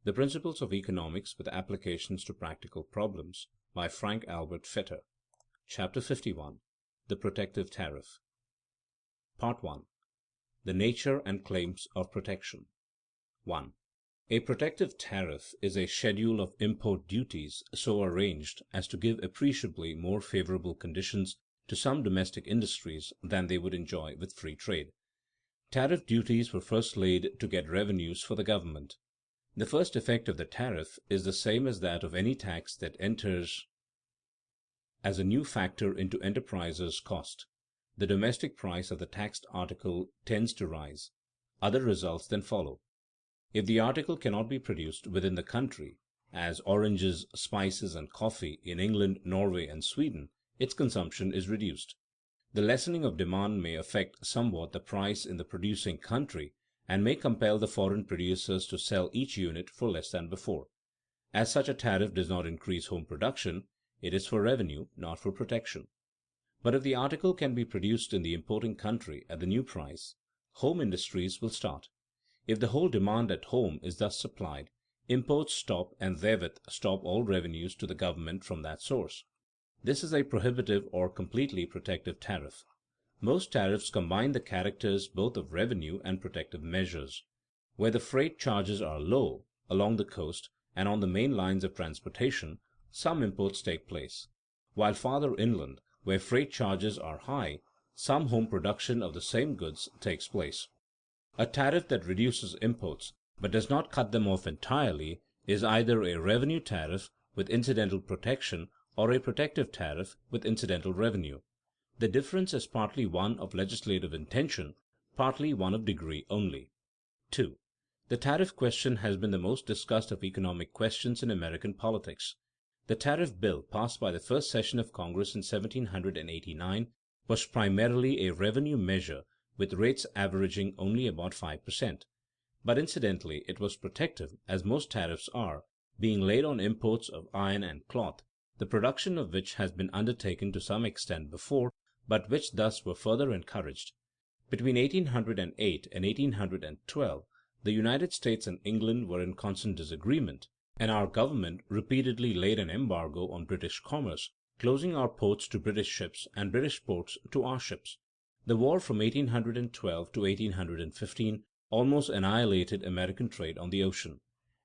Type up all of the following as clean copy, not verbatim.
The Principles of Economics with Applications to Practical Problems by Frank Albert Fetter. Chapter 51. The Protective Tariff. Part 1. The Nature and Claims of Protection. 1. A protective tariff is a schedule of import duties so arranged as to give appreciably more favorable conditions to some domestic industries than they would enjoy with free trade. Tariff duties were first laid to get revenues for the government. The first effect of the tariff is the same as that of any tax that enters as a new factor into enterpriser's cost. The domestic price of the taxed article tends to rise. Other results then follow. If the article cannot be produced within the country, as oranges, spices, and coffee in England, Norway, and Sweden, its consumption is reduced. The lessening of demand may affect somewhat the price in the producing country, and may compel the foreign producers to sell each unit for less than before. As such a tariff does not increase home production, it is for revenue, not for protection. But if the article can be produced in the importing country at the new price, home industries will start. If the whole demand at home is thus supplied, imports stop and therewith stop all revenues to the government from that source. This is a prohibitive or completely protective tariff. Most tariffs combine the characters both of revenue and protective measures. Where the freight charges are low, along the coast, and on the main lines of transportation, some imports take place, while farther inland, where freight charges are high, some home production of the same goods takes place. A tariff that reduces imports, but does not cut them off entirely, is either a revenue tariff with incidental protection or a protective tariff with incidental revenue. The difference is partly one of legislative intention, partly one of degree only. 2. The tariff question has been the most discussed of economic questions in American politics. The tariff bill passed by the first session of Congress in 1789 was primarily a revenue measure with rates averaging only about 5%. But incidentally it was protective, as most tariffs are, being laid on imports of iron and cloth, the production of which has been undertaken to some extent before, but which thus were further encouraged. Between 1808 and 1812, the United States and England were in constant disagreement, and our government repeatedly laid an embargo on British commerce, closing our ports to British ships and British ports to our ships. The war from 1812 to 1815 almost annihilated American trade on the ocean.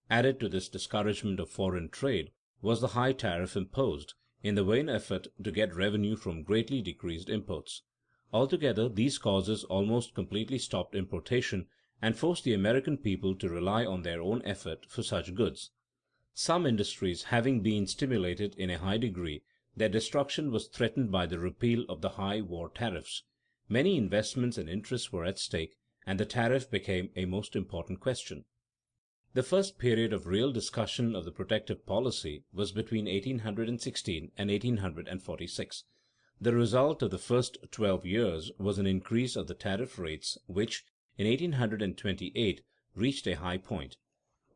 Added to this discouragement of foreign trade was the high tariff imposed, in the vain effort to get revenue from greatly decreased imports. Altogether, these causes almost completely stopped importation and forced the American people to rely on their own effort for such goods. Some industries having been stimulated in a high degree, their destruction was threatened by the repeal of the high war tariffs. Many investments and interests were at stake, and the tariff became a most important question. The first period of real discussion of the protective policy was between 1816 and 1846. The result of the first 12 years was an increase of the tariff rates which, in 1828, reached a high point.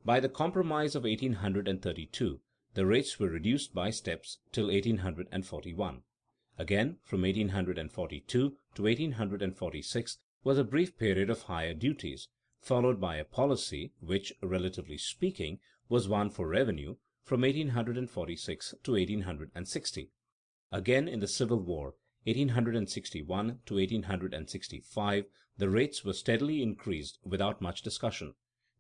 By the Compromise of 1832, the rates were reduced by steps till 1841. Again, from 1842 to 1846 was a brief period of higher duties, followed by a policy which, relatively speaking, was one for revenue, from 1846 to 1860. Again, in the Civil War, 1861 to 1865, the rates were steadily increased without much discussion,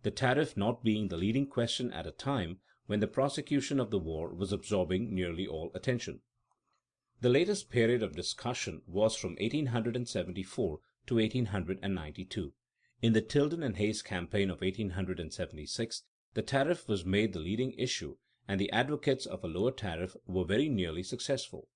the tariff not being the leading question at a time when the prosecution of the war was absorbing nearly all attention. The latest period of discussion was from 1874 to 1892. In the Tilden and Hayes campaign of 1876, the tariff was made the leading issue, and the advocates of a lower tariff were very nearly successful.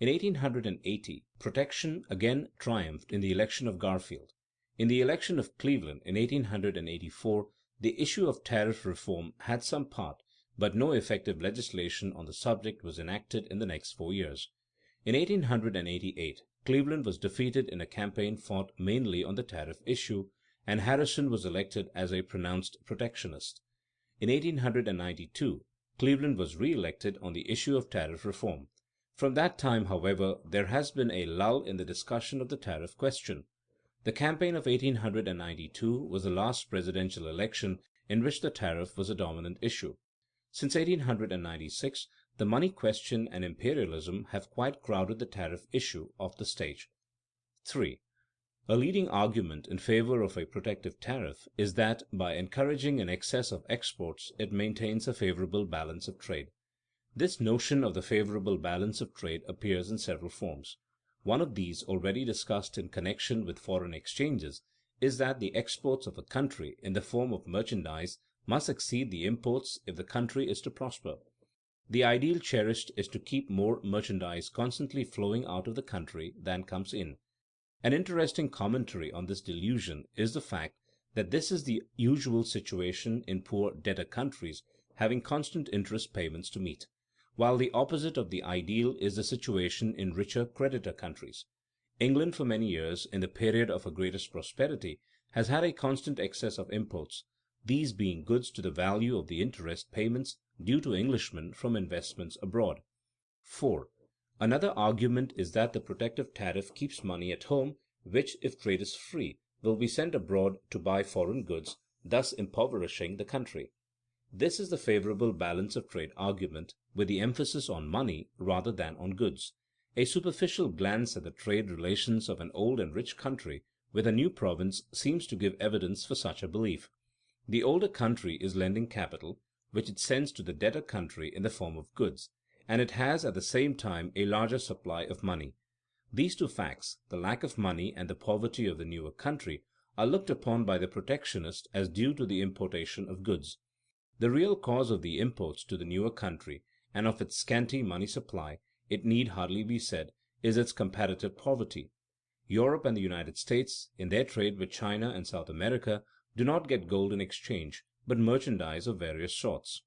In 1880, protection again triumphed in the election of Garfield. In the election of Cleveland in 1884, the issue of tariff reform had some part, but no effective legislation on the subject was enacted in the next 4 years. In 1888, Cleveland was defeated in a campaign fought mainly on the tariff issue, and Harrison was elected as a pronounced protectionist. In 1892, Cleveland was re-elected on the issue of tariff reform. From that time, however, there has been a lull in the discussion of the tariff question. The campaign of 1892 was the last presidential election in which the tariff was a dominant issue. Since 1896, the money question and imperialism have quite crowded the tariff issue off the stage. 3. A leading argument in favor of a protective tariff is that by encouraging an excess of exports it maintains a favorable balance of trade. This notion of the favorable balance of trade appears in several forms. One of these, already discussed in connection with foreign exchanges, is that the exports of a country in the form of merchandise must exceed the imports if the country is to prosper. The ideal cherished is to keep more merchandise constantly flowing out of the country than comes in. An interesting commentary on this delusion is the fact that this is the usual situation in poor debtor countries having constant interest payments to meet, while the opposite of the ideal is the situation in richer creditor countries. England for many years, in the period of her greatest prosperity, has had a constant excess of imports, these being goods to the value of the interest payments due to Englishmen from investments abroad. 4. Another argument is that the protective tariff keeps money at home, which, if trade is free, will be sent abroad to buy foreign goods, thus impoverishing the country. This is the favorable balance of trade argument, with the emphasis on money rather than on goods. A superficial glance at the trade relations of an old and rich country with a new province seems to give evidence for such a belief. The older country is lending capital, which it sends to the debtor country in the form of goods, and it has at the same time a larger supply of money. These two facts, the lack of money and the poverty of the newer country, are looked upon by the protectionist as due to the importation of goods. The real cause of the imports to the newer country and of its scanty money supply, it need hardly be said, is its comparative poverty. Europe and the United States, in their trade with China and South America, do not get gold in exchange, but merchandise of various sorts.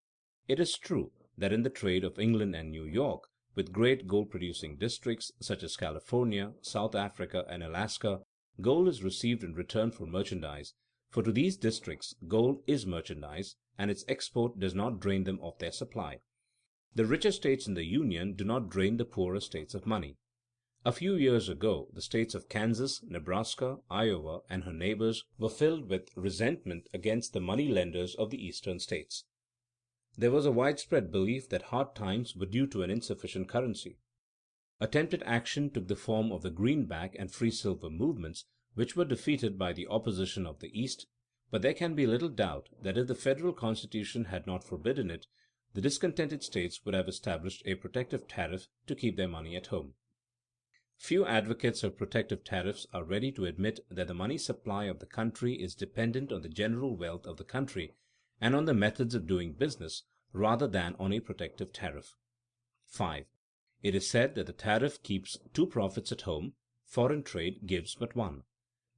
It is true that in the trade of England and New York, with great gold producing districts such as California, South Africa, and Alaska, gold is received in return for merchandise, for to these districts gold is merchandise, and its export does not drain them of their supply. The richer states in the Union do not drain the poorer states of money. A few years ago, the states of Kansas, Nebraska, Iowa, and her neighbors were filled with resentment against the money lenders of the eastern states. There was a widespread belief that hard times were due to an insufficient currency. Attempted action took the form of the greenback and free silver movements, which were defeated by the opposition of the East, but there can be little doubt that if the federal constitution had not forbidden it, the discontented states would have established a protective tariff to keep their money at home. Few advocates of protective tariffs are ready to admit that the money supply of the country is dependent on the general wealth of the country and on the methods of doing business rather than on a protective tariff. 5. It is said that the tariff keeps two profits at home, foreign trade gives but one.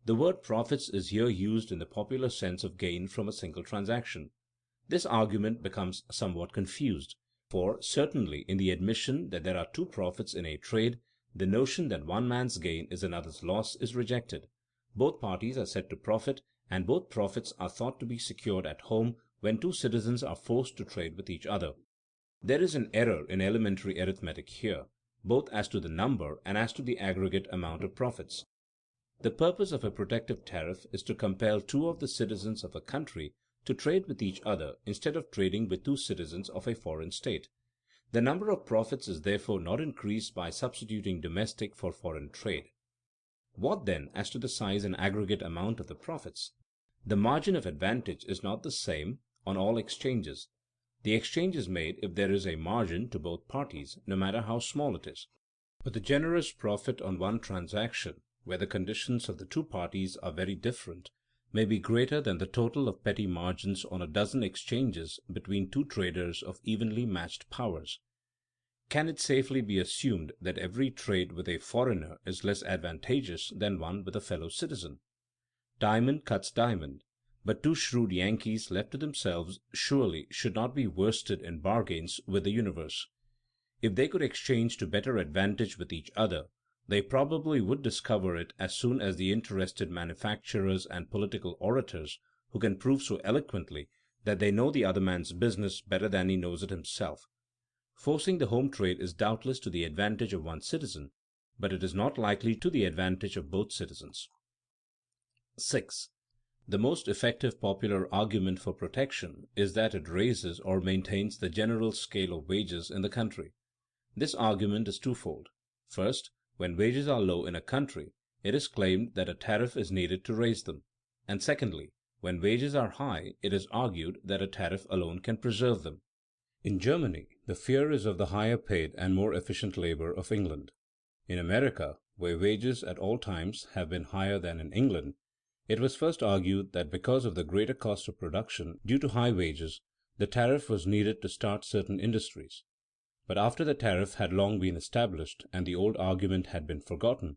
The word profits is here used in the popular sense of gain from a single transaction. This argument becomes somewhat confused, for certainly in the admission that there are two profits in a trade, the notion that one man's gain is another's loss is rejected. Both parties are said to profit, and both profits are thought to be secured at home when two citizens are forced to trade with each other. There is an error in elementary arithmetic here, both as to the number and as to the aggregate amount of profits. The purpose of a protective tariff is to compel two of the citizens of a country to trade with each other instead of trading with two citizens of a foreign state. The number of profits is therefore not increased by substituting domestic for foreign trade. What then as to the size and aggregate amount of the profits? The margin of advantage is not the same on all exchanges. The exchange is made if there is a margin to both parties, no matter how small it is. But the generous profit on one transaction, where the conditions of the two parties are very different, may be greater than the total of petty margins on a dozen exchanges between two traders of evenly matched powers. Can it safely be assumed that every trade with a foreigner is less advantageous than one with a fellow citizen? Diamond cuts diamond, but two shrewd Yankees left to themselves surely should not be worsted in bargains with the universe. If they could exchange to better advantage with each other, they probably would discover it as soon as the interested manufacturers and political orators, who can prove so eloquently that they know the other man's business better than he knows it himself. Forcing the home trade is doubtless to the advantage of one citizen, but it is not likely to the advantage of both citizens. 6. The most effective popular argument for protection is that it raises or maintains the general scale of wages in the country. This argument is twofold. First, when wages are low in a country, it is claimed that a tariff is needed to raise them. And secondly, when wages are high, it is argued that a tariff alone can preserve them. In Germany, the fear is of the higher paid and more efficient labor of England. In America, where wages at all times have been higher than in England, it was first argued that because of the greater cost of production due to high wages, the tariff was needed to start certain industries. But after the tariff had long been established and the old argument had been forgotten,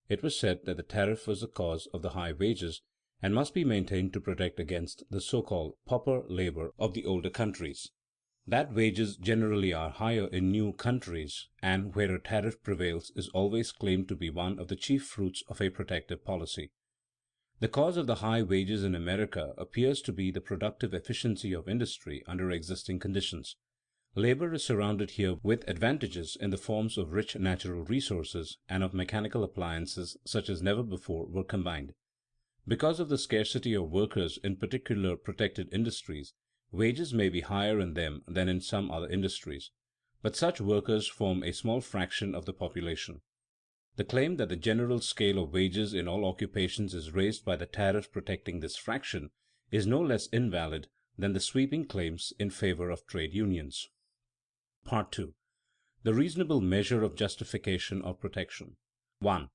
it was said that the tariff was the cause of the high wages and must be maintained to protect against the so-called pauper labor of the older countries. That wages generally are higher in new countries and where a tariff prevails is always claimed to be one of the chief fruits of a protective policy. The cause of the high wages in America appears to be the productive efficiency of industry under existing conditions. Labor is surrounded here with advantages in the forms of rich natural resources and of mechanical appliances such as never before were combined. Because of the scarcity of workers in particular protected industries, wages may be higher in them than in some other industries, but such workers form a small fraction of the population. The claim that the general scale of wages in all occupations is raised by the tariff protecting this fraction is no less invalid than the sweeping claims in favor of trade unions. Part 2. The reasonable measure of justification of protection. 1.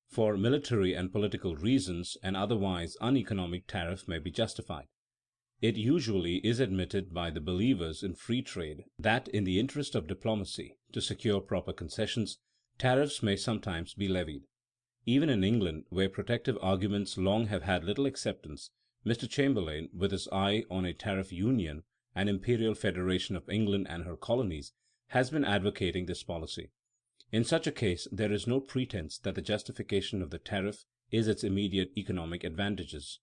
For military and political reasons, an otherwise uneconomic tariff may be justified. It usually is admitted by the believers in free trade that in the interest of diplomacy, to secure proper concessions, tariffs may sometimes be levied. Even in England, where protective arguments long have had little acceptance, Mr. Chamberlain, with his eye on a tariff union, an imperial federation of England and her colonies, has been advocating this policy. In such a case, there is no pretense that the justification of the tariff is its immediate economic advantages.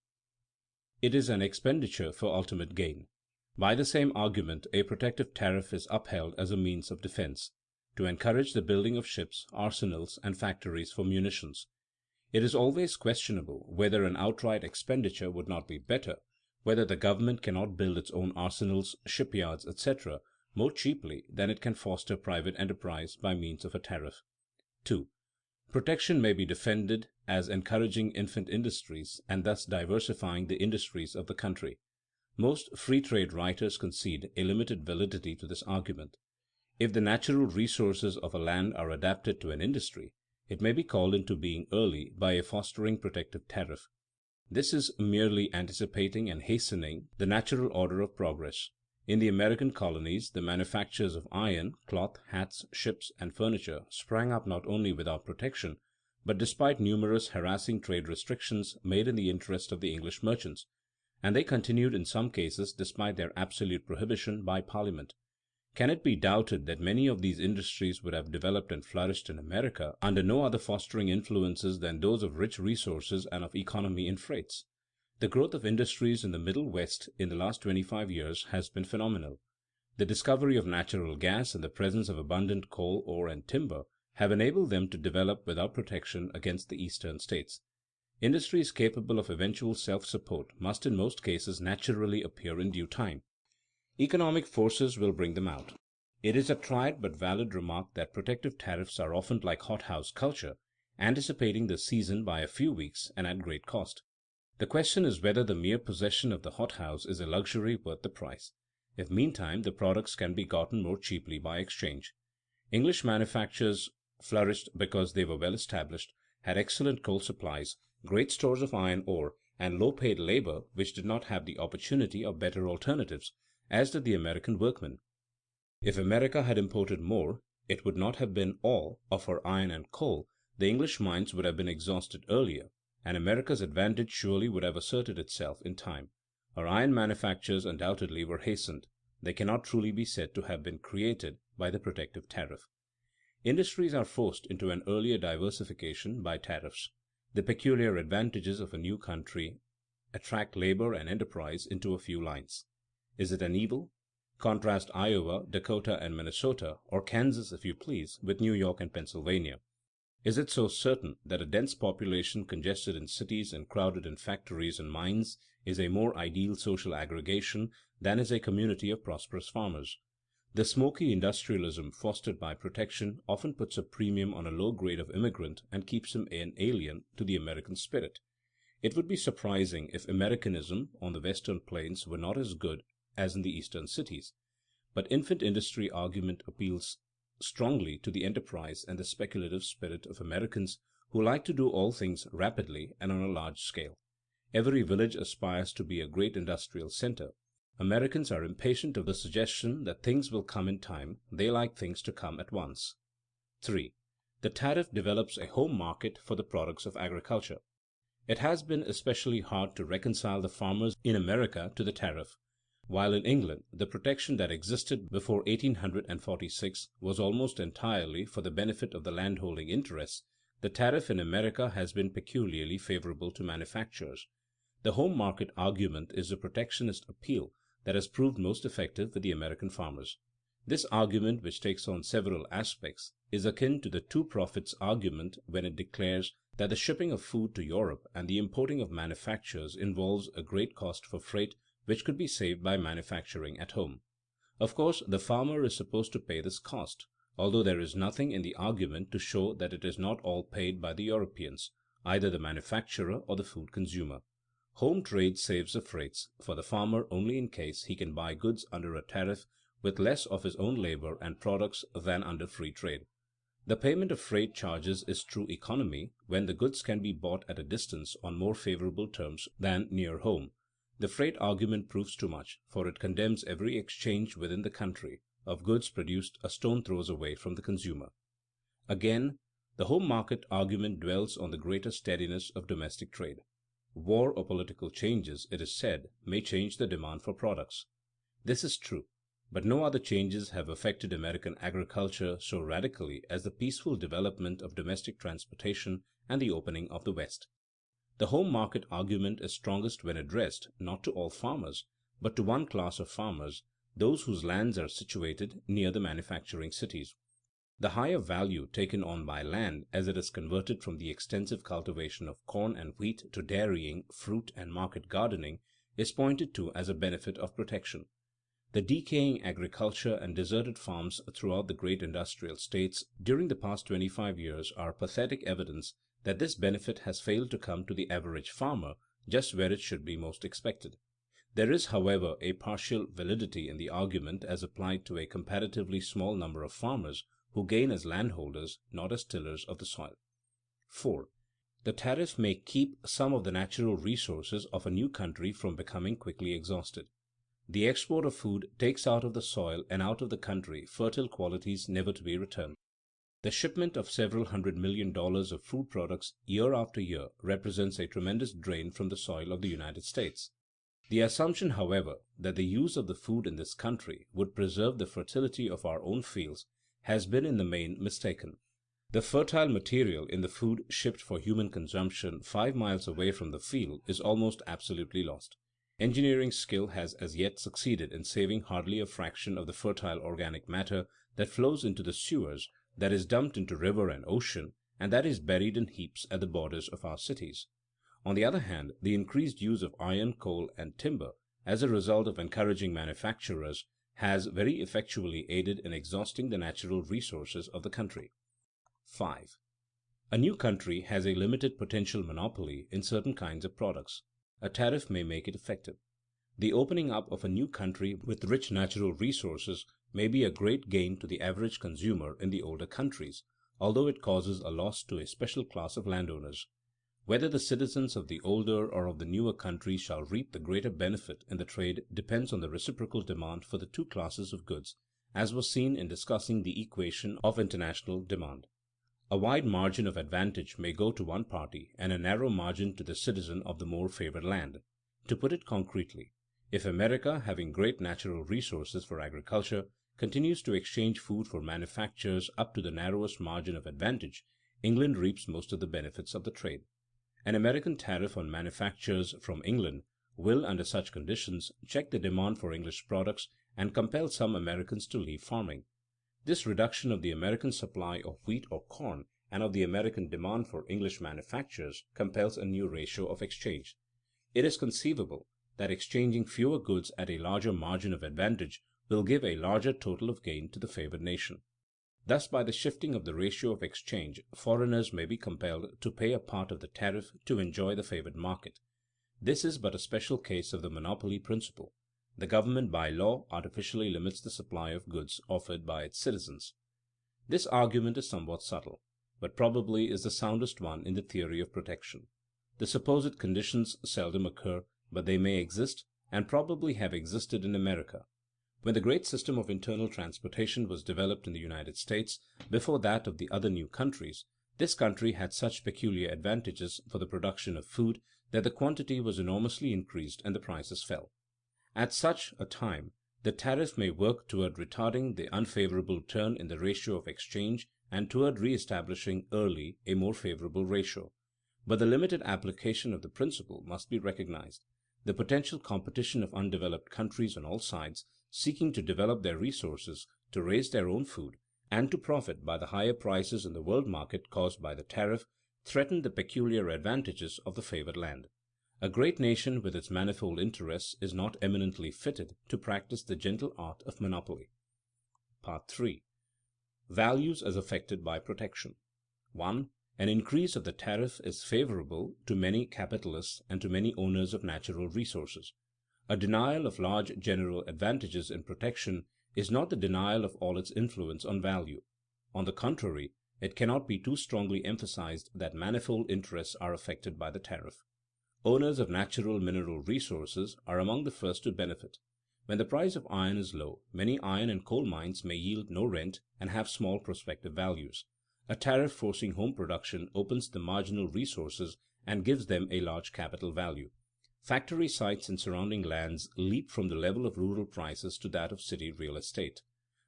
It is an expenditure for ultimate gain. By the same argument, a protective tariff is upheld as a means of defense, to encourage the building of ships, arsenals, and factories for munitions. It is always questionable whether an outright expenditure would not be better, whether the government cannot build its own arsenals, shipyards, etc., more cheaply than it can foster private enterprise by means of a tariff. 2. Protection may be defended as encouraging infant industries and thus diversifying the industries of the country. Most free trade writers concede a limited validity to this argument. If the natural resources of a land are adapted to an industry, it may be called into being early by a fostering protective tariff. This is merely anticipating and hastening the natural order of progress. In the American colonies, the manufactures of iron, cloth, hats, ships, and furniture sprang up not only without protection, but despite numerous harassing trade restrictions made in the interest of the English merchants, and they continued in some cases despite their absolute prohibition by Parliament. Can it be doubted that many of these industries would have developed and flourished in America under no other fostering influences than those of rich resources and of economy in freights? The growth of industries in the Middle West in the last 25 years has been phenomenal. The discovery of natural gas and the presence of abundant coal, ore, and timber have enabled them to develop without protection against the Eastern states. Industries capable of eventual self-support must in most cases naturally appear in due time. Economic forces will bring them out. It is a trite but valid remark that protective tariffs are often like hothouse culture, anticipating the season by a few weeks and at great cost. The question is whether the mere possession of the hothouse is a luxury worth the price, if meantime the products can be gotten more cheaply by exchange. English manufactures flourished because they were well established, had excellent coal supplies, great stores of iron ore, and low paid labor which did not have the opportunity of better alternatives, as did the American workmen. If America had imported more, it would not have been all of her iron and coal, the English mines would have been exhausted earlier, and America's advantage surely would have asserted itself in time. Her iron manufactures undoubtedly were hastened. They cannot truly be said to have been created by the protective tariff. Industries are forced into an earlier diversification by tariffs. The peculiar advantages of a new country attract labor and enterprise into a few lines. Is it an evil? Contrast Iowa, Dakota, and Minnesota, or Kansas if you please, with New York and Pennsylvania. Is it so certain that a dense population congested in cities and crowded in factories and mines is a more ideal social aggregation than is a community of prosperous farmers? The smoky industrialism fostered by protection often puts a premium on a low grade of immigrant and keeps him an alien to the American spirit. It would be surprising if Americanism on the Western plains were not as good as in the Eastern cities. But infant industry argument appeals strongly to the enterprise and the speculative spirit of Americans who like to do all things rapidly and on a large scale. Every village aspires to be a great industrial center. Americans are impatient of the suggestion that things will come in time. They like things to come at once. 3. The tariff develops a home market for the products of agriculture. It has been especially hard to reconcile the farmers in America to the tariff. While in England the protection that existed before 1846 was almost entirely for the benefit of the landholding interests, the tariff in America has been peculiarly favorable to manufacturers. The home market argument is the protectionist appeal that has proved most effective with the American farmers. This argument, which takes on several aspects, is akin to the two profits argument when it declares that the shipping of food to Europe and the importing of manufactures involves a great cost for freight which could be saved by manufacturing at home. Of course, the farmer is supposed to pay this cost, although there is nothing in the argument to show that it is not all paid by the Europeans, either the manufacturer or the food consumer. Home trade saves the freights for the farmer only in case he can buy goods under a tariff with less of his own labor and products than under free trade. The payment of freight charges is true economy when the goods can be bought at a distance on more favorable terms than near home. The freight argument proves too much, for it condemns every exchange within the country of goods produced a stone throws away from the consumer. Again, the home market argument dwells on the greater steadiness of domestic trade. War or political changes, it is said, may change the demand for products. This is true, but no other changes have affected American agriculture so radically as the peaceful development of domestic transportation and the opening of the West. The home market argument is strongest when addressed not to all farmers, but to one class of farmers, those whose lands are situated near the manufacturing cities. The higher value taken on by land as it is converted from the extensive cultivation of corn and wheat to dairying, fruit, and market gardening is pointed to as a benefit of protection. The decaying agriculture and deserted farms throughout the great industrial states during the past 25 years are pathetic evidence that this benefit has failed to come to the average farmer just where it should be most expected. There is, however, a partial validity in the argument as applied to a comparatively small number of farmers who gain as landholders, not as tillers of the soil. 4. The tariff may keep some of the natural resources of a new country from becoming quickly exhausted. The export of food takes out of the soil and out of the country fertile qualities never to be returned. The shipment of several $100 million of food products year after year represents a tremendous drain from the soil of the United States. The assumption, however, that the use of the food in this country would preserve the fertility of our own fields has been in the main mistaken. The fertile material in the food shipped for human consumption 5 miles away from the field is almost absolutely lost. Engineering skill has as yet succeeded in saving hardly a fraction of the fertile organic matter that flows into the sewers, that is dumped into river and ocean, and that is buried in heaps at the borders of our cities. On the other hand, the increased use of iron, coal, and timber, as a result of encouraging manufacturers, has very effectually aided in exhausting the natural resources of the country. 5. A new country has a limited potential monopoly in certain kinds of products. A tariff may make it effective. The opening up of a new country with rich natural resources may be a great gain to the average consumer in the older countries, although it causes a loss to a special class of landowners. Whether the citizens of the older or of the newer countries shall reap the greater benefit in the trade depends on the reciprocal demand for the two classes of goods, as was seen in discussing the equation of international demand. A wide margin of advantage may go to one party and a narrow margin to the citizen of the more favored land. To put it concretely, if America, having great natural resources for agriculture, continues to exchange food for manufactures up to the narrowest margin of advantage, England reaps most of the benefits of the trade. An American tariff on manufactures from England will, under such conditions, check the demand for English products and compel some Americans to leave farming. This reduction of the American supply of wheat or corn and of the American demand for English manufactures compels a new ratio of exchange. It is conceivable that exchanging fewer goods at a larger margin of advantage will give a larger total of gain to the favored nation. Thus, by the shifting of the ratio of exchange, foreigners may be compelled to pay a part of the tariff to enjoy the favored market. This is but a special case of the monopoly principle. The government by law artificially limits the supply of goods offered by its citizens. This argument is somewhat subtle, but probably is the soundest one in the theory of protection. The supposed conditions seldom occur, but they may exist, and probably have existed in America. When the great system of internal transportation was developed in the United States before that of the other new countries, this country had such peculiar advantages for the production of food that the quantity was enormously increased and the prices fell. At such a time, the tariff may work toward retarding the unfavorable turn in the ratio of exchange and toward re-establishing early a more favorable ratio. But the limited application of the principle must be recognized. The potential competition of undeveloped countries on all sides, seeking to develop their resources, to raise their own food, and to profit by the higher prices in the world market caused by the tariff, threaten the peculiar advantages of the favored land. A great nation with its manifold interests is not eminently fitted to practice the gentle art of monopoly. Part 3. Values as affected by protection. 1. An increase of the tariff is favorable to many capitalists and to many owners of natural resources. A denial of large general advantages in protection is not the denial of all its influence on value. On the contrary, it cannot be too strongly emphasized that manifold interests are affected by the tariff. Owners of natural mineral resources are among the first to benefit. When the price of iron is low, many iron and coal mines may yield no rent and have small prospective values. A tariff forcing home production opens the marginal resources and gives them a large capital value. Factory sites in surrounding lands leap from the level of rural prices to that of city real estate.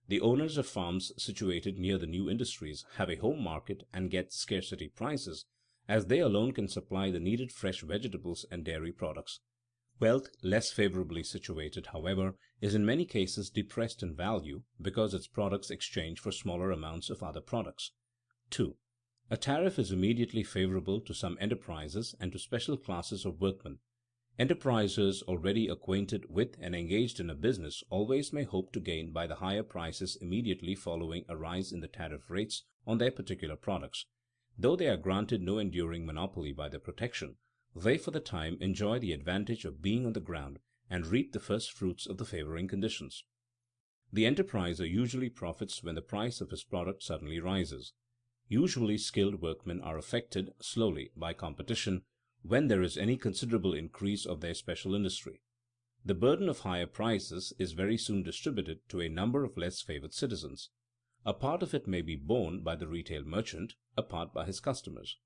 The owners of farms situated near the new industries have a home market and get scarcity prices, as they alone can supply the needed fresh vegetables and dairy products. Wealth less favorably situated, however, is in many cases depressed in value because its products exchange for smaller amounts of other products. 2. A tariff is immediately favorable to some enterprises and to special classes of workmen. Enterprisers already acquainted with and engaged in a business always may hope to gain by the higher prices immediately following a rise in the tariff rates on their particular products. Though they are granted no enduring monopoly by the protection, they for the time enjoy the advantage of being on the ground and reap the first fruits of the favoring conditions. The enterpriser usually profits when the price of his product suddenly rises. Usually skilled workmen are affected slowly by competition when there is any considerable increase of their special industry. The burden of higher prices is very soon distributed to a number of less favored citizens. A part of it may be borne by the retail merchant, a part by his customers.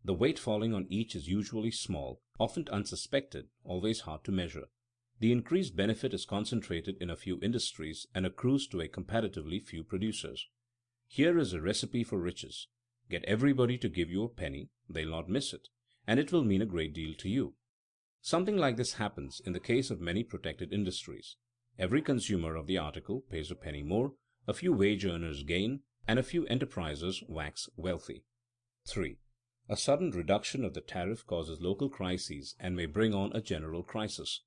The weight falling on each is usually small, often unsuspected, always hard to measure. The increased benefit is concentrated in a few industries and accrues to a comparatively few producers. Here is a recipe for riches. Get everybody to give you a penny, they'll not miss it, and it will mean a great deal to you. Something like this happens in the case of many protected industries. Every consumer of the article pays a penny more, a few wage earners gain, and a few enterprisers wax wealthy. 3. A sudden reduction of the tariff causes local crises and may bring on a general crisis.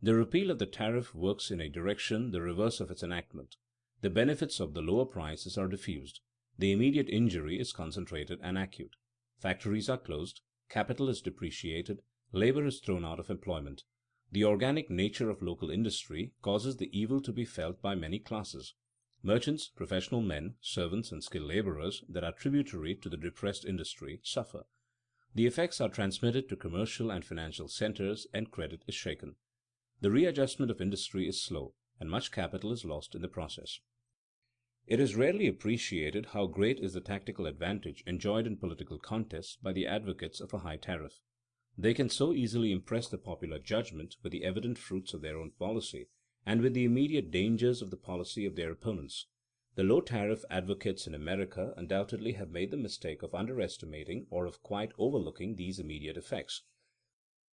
The repeal of the tariff works in a direction the reverse of its enactment. The benefits of the lower prices are diffused. The immediate injury is concentrated and acute. Factories are closed, capital is depreciated, labor is thrown out of employment. The organic nature of local industry causes the evil to be felt by many classes. Merchants, professional men, servants, and skilled laborers that are tributary to the depressed industry suffer. The effects are transmitted to commercial and financial centers, and credit is shaken. The readjustment of industry is slow, and much capital is lost in the process. It is rarely appreciated how great is the tactical advantage enjoyed in political contests by the advocates of a high tariff. They can so easily impress the popular judgment with the evident fruits of their own policy, and with the immediate dangers of the policy of their opponents. The low tariff advocates in America undoubtedly have made the mistake of underestimating or of quite overlooking these immediate effects.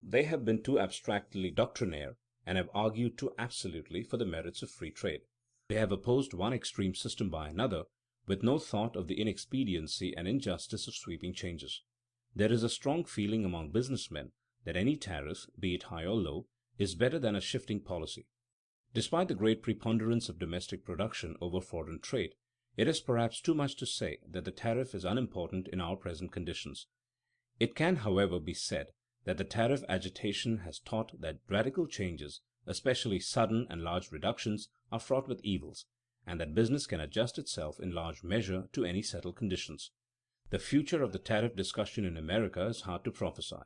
They have been too abstractly doctrinaire and have argued too absolutely for the merits of free trade. They have opposed one extreme system by another, with no thought of the inexpediency and injustice of sweeping changes. There is a strong feeling among businessmen that any tariff, be it high or low, is better than a shifting policy. Despite the great preponderance of domestic production over foreign trade, it is perhaps too much to say that the tariff is unimportant in our present conditions. It can, however, be said that the tariff agitation has taught that radical changes, especially sudden and large reductions, are fraught with evils, and that business can adjust itself in large measure to any settled conditions. The future of the tariff discussion in America is hard to prophesy.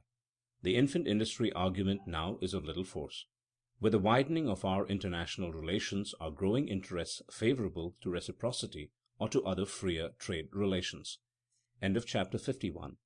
The infant industry argument now is of little force. With the widening of our international relations are growing interests favorable to reciprocity or to other freer trade relations. End of chapter 51.